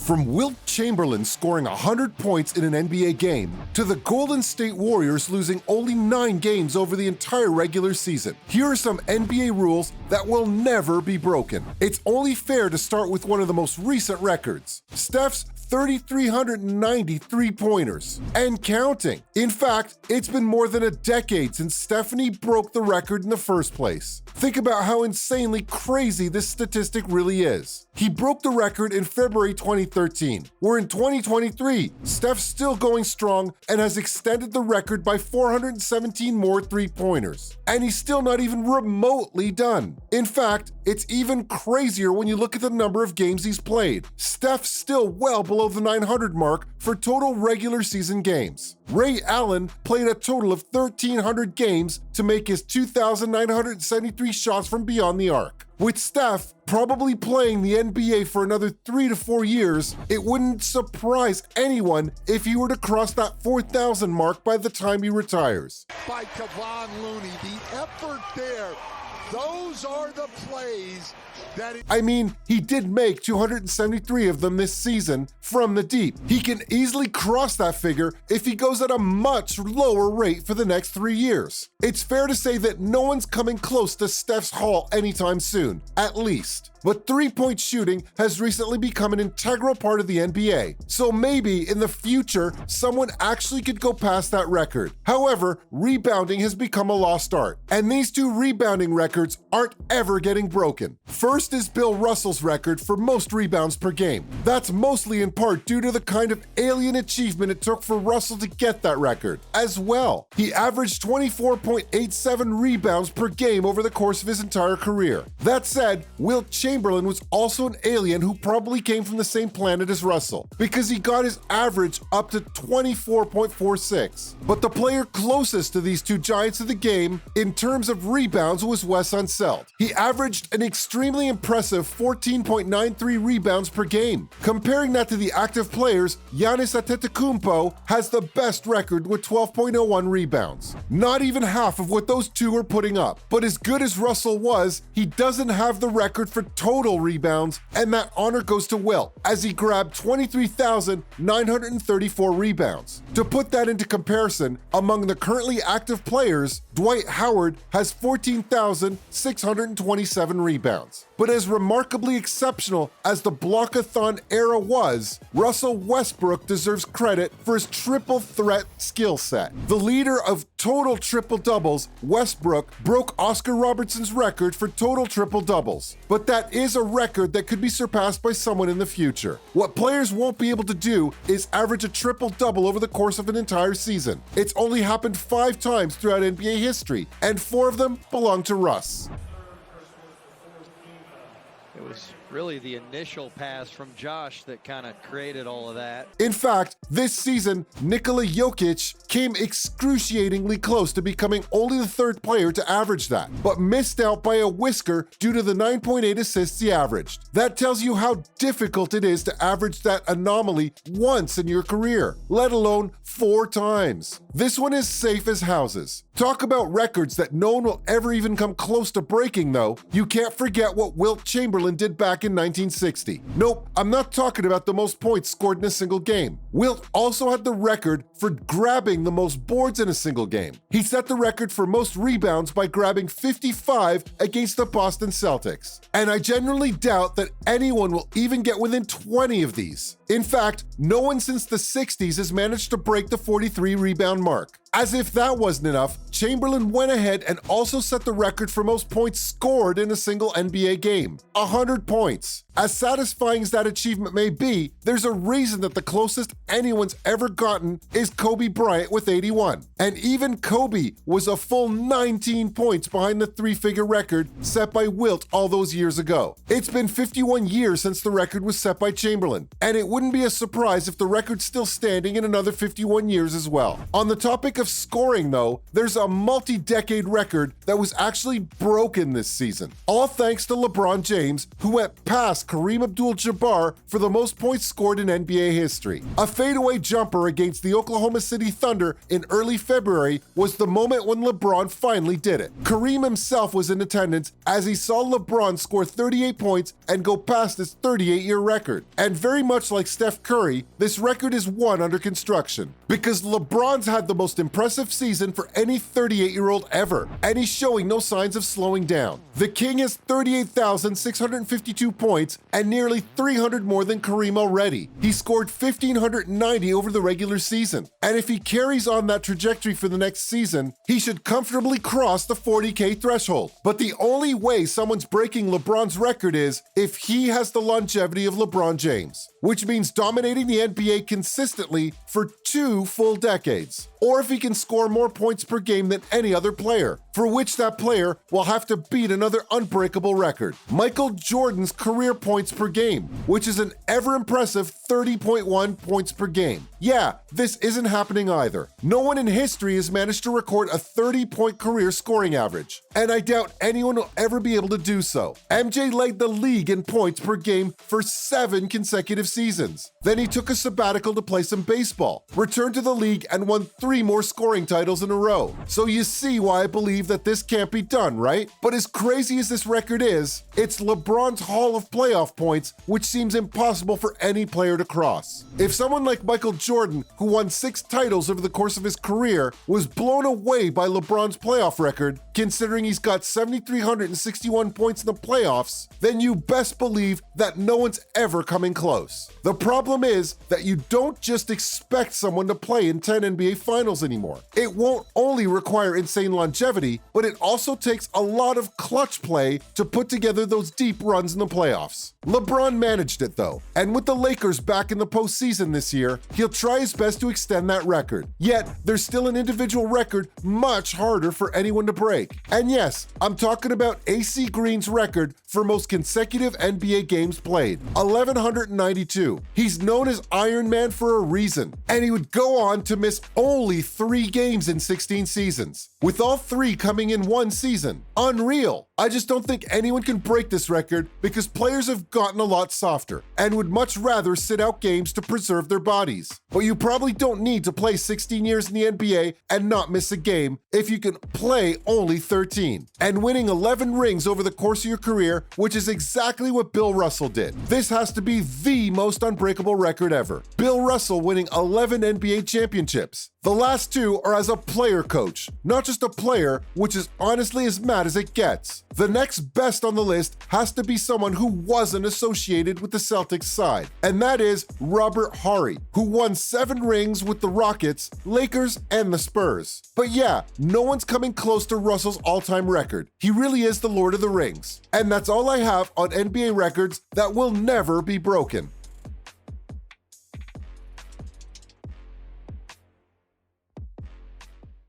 From Wilt Chamberlain scoring 100 points in an NBA game to the Golden State Warriors losing only 9 games over the entire regular season, here are some NBA rules that will never be broken. It's only fair to start with one of the most recent records: Steph's 3,390 three-pointers, and counting. In fact, it's been more than a decade since Stephanie broke the record in the first place. Think about how insanely crazy this statistic really is. He broke the record in February 2013. We're in 2023. Steph's still going strong and has extended the record by 417 more three-pointers. And he's still not even remotely done. In fact, it's even crazier when you look at the number of games he's played. Steph's still well below the 900 mark for total regular season games. Ray Allen played a total of 1,300 games to make his 2,973 shots from beyond the arc. With Steph probably playing the NBA for another 3 to 4 years, it wouldn't surprise anyone if he were to cross that 4,000 mark by the time he retires. By Kevon Looney, the effort there. Those are the plays that he did make 273 of them this season from the deep. He can easily cross that figure if he goes at a much lower rate for the next 3 years. It's fair to say that no one's coming close to Steph's haul anytime soon, at least. But three-point shooting has recently become an integral part of the NBA, so maybe in the future, someone actually could go past that record. However, rebounding has become a lost art, and these two rebounding records aren't ever getting broken. First is Bill Russell's record for most rebounds per game. That's mostly in part due to the kind of alien achievement it took for Russell to get that record. As well, he averaged 24.87 rebounds per game over the course of his entire career. That said, Wilt Chamberlain was also an alien who probably came from the same planet as Russell, because he got his average up to 24.46. But the player closest to these two giants of the game in terms of rebounds was Wes Unseld. He averaged an extremely impressive 14.93 rebounds per game. Comparing that to the active players, Giannis Antetokounmpo has the best record with 12.01 rebounds. Not even half of what those two are putting up. But as good as Russell was, he doesn't have the record for total rebounds, and that honor goes to Wilt, as he grabbed 23,934 rebounds. To put that into comparison, among the currently active players, Dwight Howard has 14,627 rebounds. But as remarkably exceptional as the blockathon era was, Russell Westbrook deserves credit for his triple threat skill set. The leader of total triple-doubles, Westbrook, broke Oscar Robertson's record for total triple-doubles. But that is a record that could be surpassed by someone in the future. What players won't be able to do is average a triple-double over the course of an entire season. It's only happened 5 times throughout NBA history, and 4 of them belong to Russ. It was really the initial pass from Josh that kind of created all of that. In fact, this season, Nikola Jokic came excruciatingly close to becoming only the 3rd player to average that, but missed out by a whisker due to the 9.8 assists he averaged. That tells you how difficult it is to average that anomaly once in your career, let alone 4 times. This one is safe as houses. Talk about records that no one will ever even come close to breaking, though. You can't forget what Wilt Chamberlain did back in 1960. Nope, I'm not talking about the most points scored in a single game. Wilt also had the record for grabbing the most boards in a single game. He set the record for most rebounds by grabbing 55 against the Boston Celtics. And I genuinely doubt that anyone will even get within 20 of these. In fact, no one since the 60s has managed to break the 43 rebound mark. As if that wasn't enough, Chamberlain went ahead and also set the record for most points scored in a single NBA game, 100 points. As satisfying as that achievement may be, there's a reason that the closest anyone's ever gotten is Kobe Bryant with 81. And even Kobe was a full 19 points behind the 3-figure record set by Wilt all those years ago. It's been 51 years since the record was set by Chamberlain, and it wouldn't be a surprise if the record's still standing in another 51 years as well. On the topic of scoring, though, there's a multi-decade record that was actually broken this season, all thanks to LeBron James, who went past Kareem Abdul-Jabbar for the most points scored in NBA history. A fadeaway jumper against the Oklahoma City Thunder in early February was the moment when LeBron finally did it. Kareem himself was in attendance as he saw LeBron score 38 points and go past his 38-year record. And very much like Steph Curry, this record is one under construction, because LeBron's had the most impressive season for any 38-year-old ever, and he's showing no signs of slowing down. The King has 38,652 points and nearly 300 more than Kareem already. He scored 1,590 over the regular season, and if he carries on that trajectory for the next season, he should comfortably cross the 40K threshold. But the only way someone's breaking LeBron's record is if he has the longevity of LeBron James, which means dominating the NBA consistently for 2 full decades, or if he can score more points per game than any other player, for which that player will have to beat another unbreakable record, Michael Jordan's career points per game, which is an ever-impressive 30.1 points per game. Yeah, this isn't happening either. No one in history has managed to record a 30-point career scoring average, and I doubt anyone will ever be able to do so. MJ led the league in points per game for 7 consecutive seasons. Then he took a sabbatical to play some baseball, returned to the league, and won 3 more scoring titles in a row. So you see why I believe that this can't be done, right? But as crazy as this record is, it's LeBron's haul of playoff points, which seems impossible for any player to cross. If someone like Michael Jordan, who won 6 titles over the course of his career, was blown away by LeBron's playoff record, considering he's got 7,361 points in the playoffs, then you best believe that no one's ever coming close. The problem is that you don't just expect someone to play in 10 NBA Finals anymore. It won't only require insane longevity, but it also takes a lot of clutch play to put together those deep runs in the playoffs. LeBron managed it though, and with the Lakers back in the postseason this year, he'll try his best to extend that record. Yet, there's still an individual record much harder for anyone to break. And yes, I'm talking about AC Green's record for most consecutive NBA games played, 1,192. He's known as Iron Man for a reason, and he would go on to miss only 3 games in 16 seasons, with all 3 coming in one season. Unreal. I just don't think anyone can break this record because players have gotten a lot softer and would much rather sit out games to preserve their bodies. But you probably don't need to play 16 years in the NBA and not miss a game if you can play only 13. And winning 11 rings over the course of your career, which is exactly what Bill Russell did. This has to be the most unbreakable record ever. Bill Russell winning 11 NBA championships. The last 2 are as a player coach, not just a player, which is honestly as mad as it gets. The next best on the list has to be someone who wasn't associated with the Celtics side, and that is Robert Horry, who won 7 rings with the Rockets, Lakers, and the Spurs. But yeah, no one's coming close to Russell's all-time record. He really is the Lord of the Rings. And that's all I have on NBA records that will never be broken.